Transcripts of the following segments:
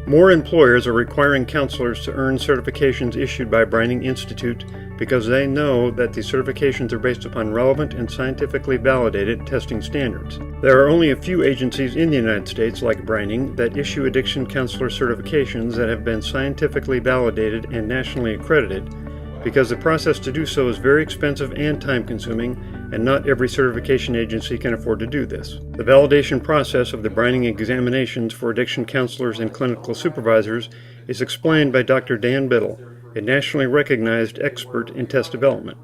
More employers are requiring counselors to earn certifications issued by Breining Institute because they know that the certifications are based upon relevant and scientifically validated testing standards. There are only a few agencies in the United States, like Breining, that issue addiction counselor certifications that have been scientifically validated and nationally accredited, because the process to do so is very expensive and time-consuming, and not every certification agency can afford to do this. The validation process of the Breining examinations for addiction counselors and clinical supervisors is explained by Dr. Dan Biddle, a nationally recognized expert in test development.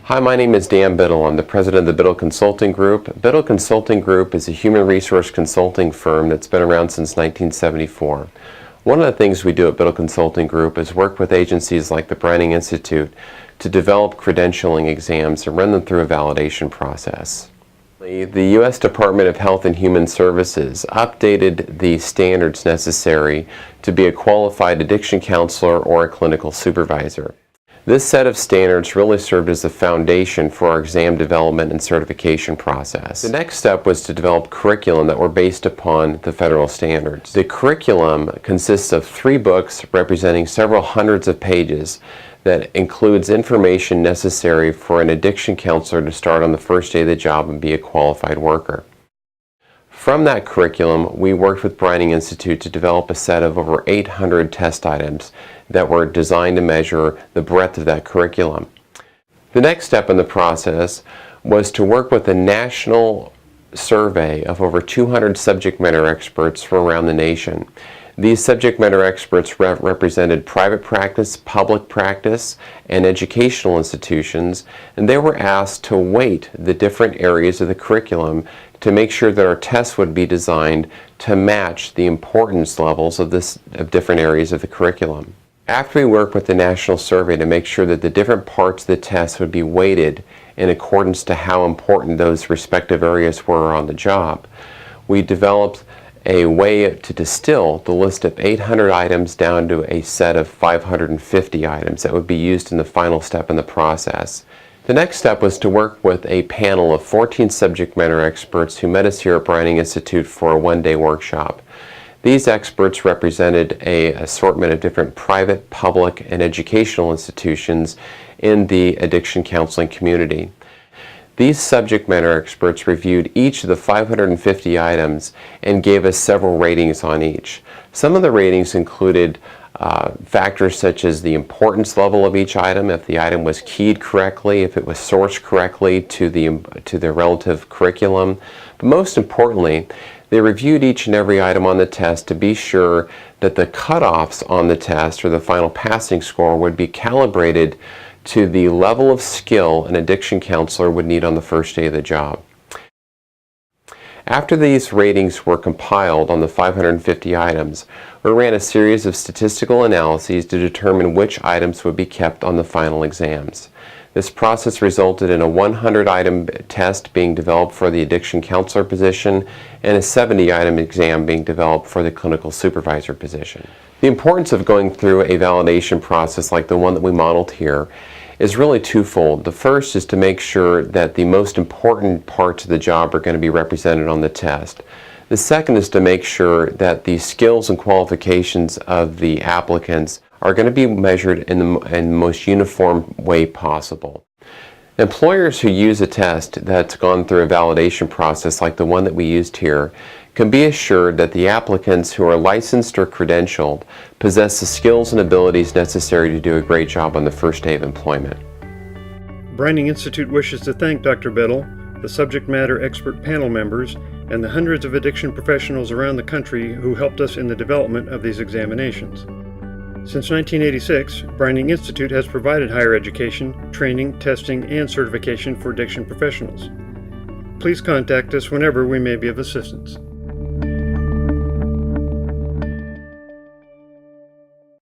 Hi, my name is Dan Biddle. I'm the president of the Biddle Consulting Group. Biddle Consulting Group is a human resource consulting firm that's been around since 1974. One of the things we do at Biddle Consulting Group is work with agencies like the Breining Institute to develop credentialing exams and run them through a validation process. The U.S. Department of Health and Human Services updated the standards necessary to be a qualified addiction counselor or a clinical supervisor. This set of standards really served as the foundation for our exam development and certification process. The next step was to develop curriculum that were based upon the federal standards. The curriculum consists of 3 books representing several hundreds of pages that includes information necessary for an addiction counselor to start on the first day of the job and be a qualified worker. From that curriculum, we worked with Breining Institute to develop a set of over 800 test items that were designed to measure the breadth of that curriculum. The next step in the process was to work with a national survey of over 200 subject matter experts from around the nation. These subject matter experts represented private practice, public practice, and educational institutions, and they were asked to weight the different areas of the curriculum to make sure that our tests would be designed to match the importance levels of different areas of the curriculum. After we worked with the national survey to make sure that the different parts of the test would be weighted in accordance to how important those respective areas were on the job, we developed a way to distill the list of 800 items down to a set of 550 items that would be used in the final step in the process. The next step was to work with a panel of 14 subject matter experts who met us here at Breining Institute for a one-day workshop. These experts represented an assortment of different private, public, and educational institutions in the addiction counseling community. These subject matter experts reviewed each of the 550 items and gave us several ratings on each. Some of the ratings included factors such as the importance level of each item, if the item was keyed correctly, if it was sourced correctly to the relative curriculum. But most importantly, they reviewed each and every item on the test to be sure that the cutoffs on the test, or the final passing score, would be calibrated to the level of skill an addiction counselor would need on the first day of the job. After these ratings were compiled on the 550 items, we ran a series of statistical analyses to determine which items would be kept on the final exams. This process resulted in a 100-item test being developed for the addiction counselor position and a 70-item exam being developed for the clinical supervisor position. The importance of going through a validation process like the one that we modeled here is really twofold. The first is to make sure that the most important parts of the job are going to be represented on the test. The second is to make sure that the skills and qualifications of the applicants are going to be measured in the most uniform way possible. Employers who use a test that's gone through a validation process like the one that we used here can be assured that the applicants who are licensed or credentialed possess the skills and abilities necessary to do a great job on the first day of employment. Breining Institute wishes to thank Dr. Biddle, the subject matter expert panel members, and the hundreds of addiction professionals around the country who helped us in the development of these examinations. Since 1986, Breining Institute has provided higher education, training, testing, and certification for addiction professionals. Please contact us whenever we may be of assistance.